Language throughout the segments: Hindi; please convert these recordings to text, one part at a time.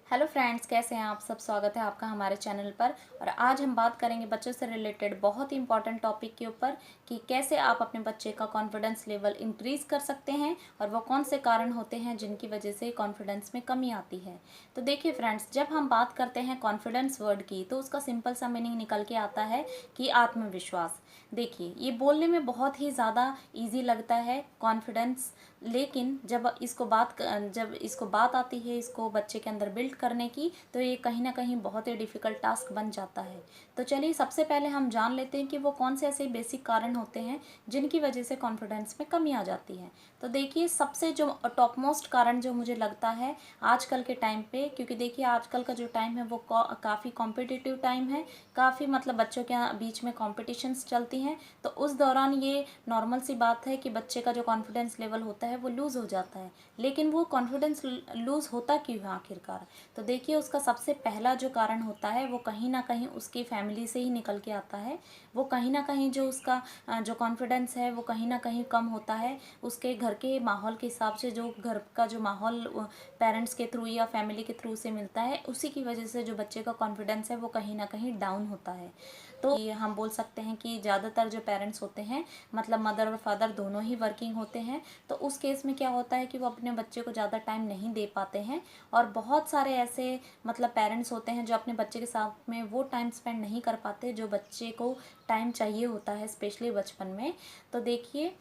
हेलो फ्रेंड्स, कैसे हैं आप सब। स्वागत है आपका हमारे चैनल पर। और आज हम बात करेंगे बच्चों से रिलेटेड बहुत ही इंपॉर्टेंट टॉपिक के ऊपर कि कैसे आप अपने बच्चे का कॉन्फिडेंस लेवल इंक्रीज कर सकते हैं और वो कौन से कारण होते हैं जिनकी वजह से कॉन्फिडेंस में कमी आती है। तो देखिए फ्रेंड्स, जब हम बात करते हैं कॉन्फिडेंस वर्ड की तो उसका सिंपल सा मीनिंग निकल के आता है कि आत्मविश्वास। देखिए, ये बोलने में बहुत ही ज़्यादा ईजी लगता है कॉन्फिडेंस, लेकिन जब इसको बात आती है इसको बच्चे के अंदर बिल्ड करने की, तो ये कहीं ना कहीं बहुत ही डिफ़िकल्ट टास्क बन जाता है। तो चलिए सबसे पहले हम जान लेते हैं कि वो कौन से ऐसे बेसिक कारण होते हैं जिनकी वजह से कॉन्फिडेंस में कमी आ जाती है। तो देखिए, सबसे जो टॉप मोस्ट कारण जो मुझे लगता है आजकल के टाइम पे, क्योंकि देखिए आजकल का जो टाइम है वो काफ़ी कॉम्पिटिटिव टाइम है, काफ़ी मतलब बच्चों के बीच में कॉम्पिटिशन्स चलती हैं। तो उस दौरान ये नॉर्मल सी बात है कि बच्चे का जो कॉन्फिडेंस लेवल होता है वो लूज़ हो जाता है। लेकिन वो कॉन्फिडेंस लूज़ होता क्यों है आखिरकार? तो देखिए, उसका सबसे पहला जो कारण होता है वो कहीं ना कहीं उसकी फैमिली से ही निकल के आता है। वो कहीं ना कहीं जो उसका जो कॉन्फिडेंस है वो कहीं ना कहीं कम होता है उसके घर के माहौल के हिसाब से। जो घर का जो माहौल पेरेंट्स के थ्रू या फैमिली के थ्रू से मिलता है, उसी की वजह से जो बच्चे का कॉन्फिडेंस है वो कहीं ना कहीं डाउन होता है। तो ये हम बोल सकते हैं कि ज़्यादातर जो पेरेंट्स होते हैं, मतलब मदर और फादर दोनों ही वर्किंग होते हैं, तो उस केस में क्या होता है कि वो अपने बच्चे को ज़्यादा टाइम नहीं दे पाते हैं। और बहुत सारे ऐसे मतलब पेरेंट्स होते हैं जो अपने बच्चे के साथ में वो टाइम स्पेंड नहीं कर पाते जो बच्चे को टाइम चाहिए होता है, स्पेशली बचपन में। तो देखिए,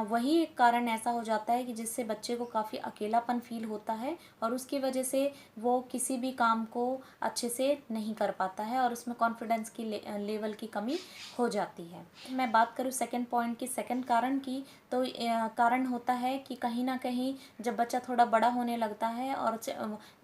वही एक कारण ऐसा हो जाता है कि जिससे बच्चे को काफ़ी अकेलापन फील होता है और उसकी वजह से वो किसी भी काम को अच्छे से नहीं कर पाता है और उसमें कॉन्फिडेंस की लेवल की कमी हो जाती है। मैं बात करूँ सेकंड पॉइंट की, सेकंड कारण की, तो कारण होता है कि कहीं ना कहीं जब बच्चा थोड़ा बड़ा होने लगता है और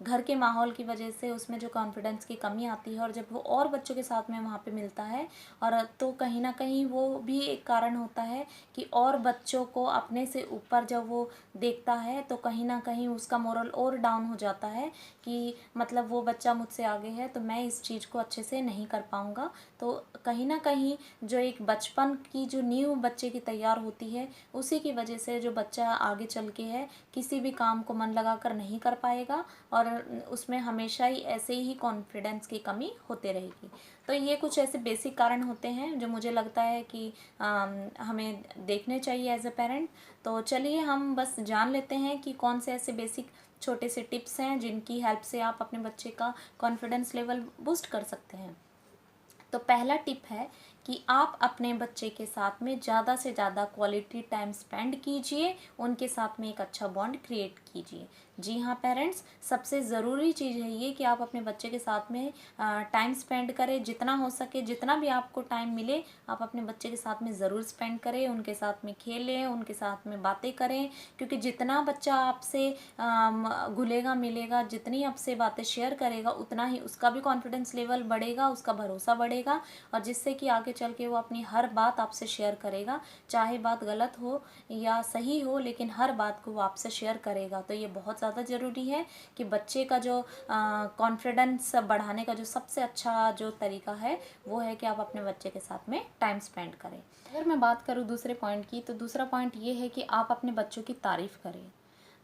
घर के माहौल की वजह से उसमें जो कॉन्फिडेंस की कमी आती है और जब वो और बच्चों के साथ में वहाँ पे मिलता है, और तो कहीं ना कहीं वो भी एक कारण होता है कि और बच्चों को अपने से ऊपर जब वो देखता है तो कहीं ना कहीं उसका मोरल और डाउन हो जाता है कि मतलब वो बच्चा मुझसे आगे है तो मैं इस चीज़ को अच्छे से नहीं कर पाऊँगा। तो कहीं ना कहीं जो एक बचपन की जो नींव बच्चे की तैयार होती है, उसी की वजह से जो बच्चा आगे चल के है किसी भी काम को मन लगा कर नहीं कर पाएगा और उसमें हमेशा ही ऐसे ही कॉन्फिडेंस की कमी होते रहेगी। तो ये कुछ ऐसे बेसिक कारण होते हैं जो मुझे लगता है कि हमें देखने चाहिए एज अ पेरेंट। तो चलिए हम बस जान लेते हैं कि कौन से ऐसे बेसिक छोटे से टिप्स हैं जिनकी हेल्प से आप अपने बच्चे का कॉन्फिडेंस लेवल बूस्ट कर सकते हैं। तो पहला टिप है कि आप अपने बच्चे के साथ में ज़्यादा से ज़्यादा क्वालिटी टाइम स्पेंड कीजिए, उनके साथ में एक अच्छा बॉन्ड क्रिएट कीजिए। जी हाँ पेरेंट्स, सबसे ज़रूरी चीज़ है ये कि आप अपने बच्चे के साथ में टाइम स्पेंड करें। जितना हो सके, जितना भी आपको टाइम मिले, आप अपने बच्चे के साथ में ज़रूर स्पेंड करें, उनके साथ में खेलें, उनके साथ में बातें करें। क्योंकि जितना बच्चा आपसे घुलेगा मिलेगा, जितनी आपसे बातें शेयर करेगा, उतना ही उसका भी कॉन्फिडेंस लेवल बढ़ेगा, उसका भरोसा बढ़ेगा और जिससे कि आगे चल के वो अपनी हर बात आपसे शेयर करेगा। चाहे बात गलत हो या सही हो, लेकिन हर बात को वो आपसे शेयर करेगा। तो ये बहुत ज़्यादा ज़रूरी है कि बच्चे का जो कॉन्फिडेंस बढ़ाने का जो सबसे अच्छा जो तरीका है वो है कि आप अपने बच्चे के साथ में टाइम स्पेंड करें। अगर मैं बात करूँ दूसरे पॉइंट की, तो दूसरा पॉइंट ये है कि आप अपने बच्चों की तारीफ़ करें।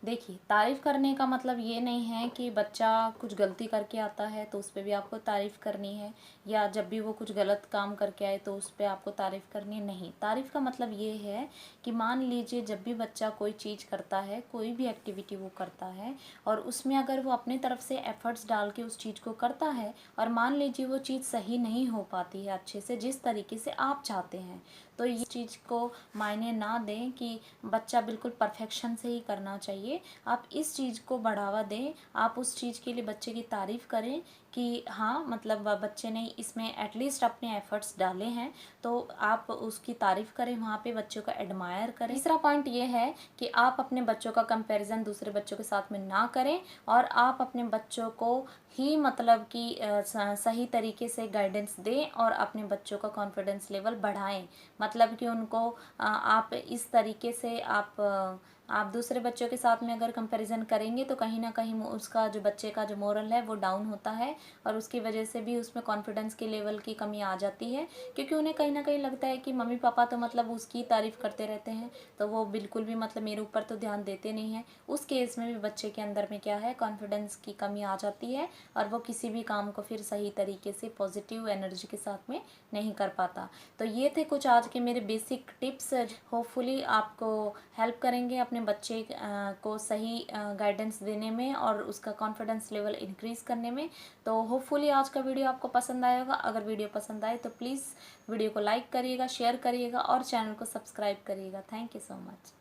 देखिए, तारीफ़ करने का मतलब ये नहीं है कि बच्चा कुछ गलती करके आता है तो उस पे भी आपको तारीफ़ करनी है, या जब भी वो कुछ गलत काम करके आए तो उस पे आपको तारीफ़ करनी है। नहीं, तारीफ़ का मतलब ये है कि मान लीजिए जब भी बच्चा कोई चीज़ करता है, कोई भी एक्टिविटी वो करता है और उसमें अगर वो अपनी तरफ से एफ़र्ट्स डाल के उस चीज़ को करता है और मान लीजिए वो चीज़ सही नहीं हो पाती है अच्छे से जिस तरीके से आप चाहते हैं, तो ये चीज़ को मायने ना दें कि बच्चा बिल्कुल परफेक्शन से ही करना चाहिए। आप इस चीज़ को बढ़ावा दें, आप उस चीज़ के लिए बच्चे की तारीफ़ करें कि हाँ, मतलब बच्चे ने इसमें एटलीस्ट अपने एफ़र्ट्स डाले हैं, तो आप उसकी तारीफ़ करें, वहाँ पे बच्चों का एडमायर करें। तीसरा पॉइंट ये है कि आप अपने बच्चों का कंपैरिजन दूसरे बच्चों के साथ में ना करें और आप अपने बच्चों को ही मतलब कि सही तरीके से गाइडेंस दें और अपने बच्चों का कॉन्फिडेंस लेवल बढ़ाएं। मतलब कि उनको आप इस तरीके से आप दूसरे बच्चों के साथ में अगर कंपैरिजन करेंगे तो कहीं ना कहीं उसका जो बच्चे का जो मोरल है वो डाउन होता है, और उसकी वजह से भी उसमें कॉन्फिडेंस की लेवल की कमी आ जाती है, क्योंकि उन्हें कहीं ना कहीं लगता है कि मम्मी पापा तो मतलब उसकी तारीफ़ करते रहते हैं, तो वो बिल्कुल भी मतलब मेरे ऊपर तो ध्यान देते नहीं हैं। उस केस में भी बच्चे के अंदर में क्या है, कॉन्फिडेंस की कमी आ जाती है, और वो किसी भी काम को फिर सही तरीके से पॉजिटिव एनर्जी के साथ में नहीं कर पाता। तो ये थे कुछ आज के मेरे बेसिक टिप्स, होपफुली आपको हेल्प करेंगे अपने बच्चे को सही गाइडेंस देने में और उसका कॉन्फिडेंस लेवल इंक्रीज़ करने में। तो होपफुली आज का वीडियो आपको पसंद आया होगा। अगर वीडियो पसंद आए तो प्लीज़ वीडियो को लाइक करिएगा, शेयर करिएगा और चैनल को सब्सक्राइब करिएगा। Thank you so much.